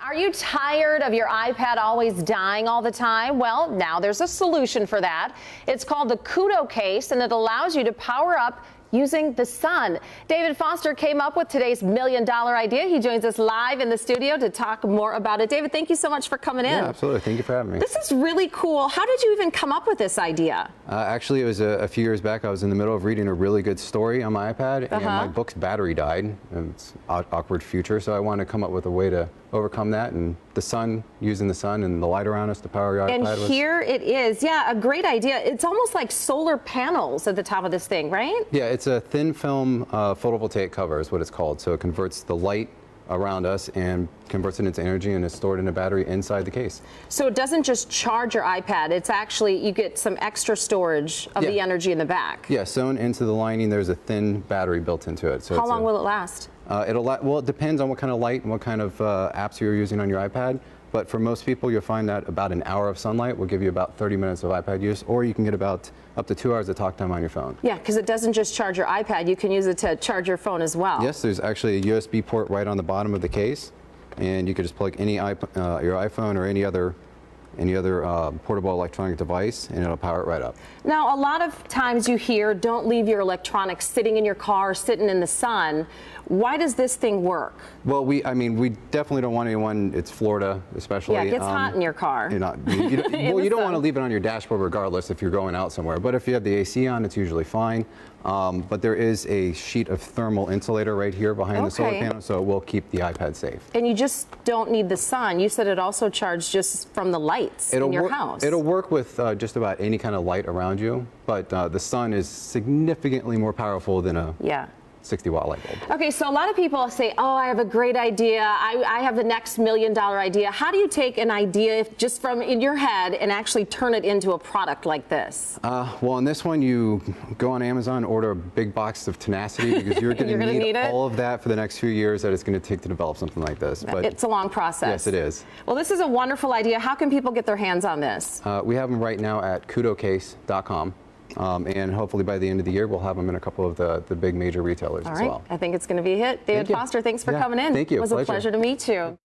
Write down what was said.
Are you tired of your iPad always dying all the time? Well, now there's a solution for that. It's called the Kudo Case, and it allows you to power up using the sun. David Foster came up with today's $1 million idea. He joins us live in the studio to talk more about it. David, thank you so much for coming in. Yeah, absolutely. Thank you for having me. This is really cool. How did you even come up with this idea? Actually, it was a few years back. I was in the middle of reading a really good story on my iPad, and my book's battery died. And it's an awkward future, so I wanted to come up with a way to overcome that, and the sun, using the sun and the light around us to power your iPad. And here it is. Yeah, a great idea. It's almost like solar panels at the top of this thing, right? Yeah, it's a thin film photovoltaic cover is what it's called. So it converts the light around us and converts it into energy and is stored in a battery inside the case. So it doesn't just charge your iPad, it's actually, you get some extra storage of the energy in the back. Yeah, sewn into the lining, there's a thin battery built into it. So how long will it last? Well, it depends on what kind of light and what kind of apps you're using on your iPad. But for most people, you'll find that about an hour of sunlight will give you about 30 minutes of iPad use, or you can get about up to 2 hours of talk time on your phone. Yeah, because it doesn't just charge your iPad, you can use it to charge your phone as well. Yes, there's actually a USB port right on the bottom of the case, and you can just plug any your iPhone or any other portable electronic device, and it'll power it right up. Now, a lot of times you hear, don't leave your electronics sitting in your car, sitting in the sun. Why does this thing work? Well, we definitely don't want anyone, it's Florida especially. Yeah, it gets hot in your car. You don't want to leave it on your dashboard regardless if you're going out somewhere. But if you have the AC on, it's usually fine. But there is a sheet of thermal insulator right here behind the solar panel, so it will keep the iPad safe. And you just don't need the sun. You said it also charged just from the lights in your house. It'll work with just about any kind of light around you, but the sun is significantly more powerful than a 60-watt light bulb. Okay, so a lot of people say, oh, I have a great idea. I have the next $1 million idea. How do you take an idea just from in your head and actually turn it into a product like this? Well, on this one, you go on Amazon, order a big box of tenacity, because you're going to need all of that for the next few years that it's going to take to develop something like this. But it's a long process. Yes, it is. Well, this is a wonderful idea. How can people get their hands on this? We have them right now at kudocase.com. And hopefully by the end of the year, we'll have them in a couple of the big major retailers as well. I think it's going to be a hit. David Foster, thanks for coming in. Thank you. It was a pleasure to meet you.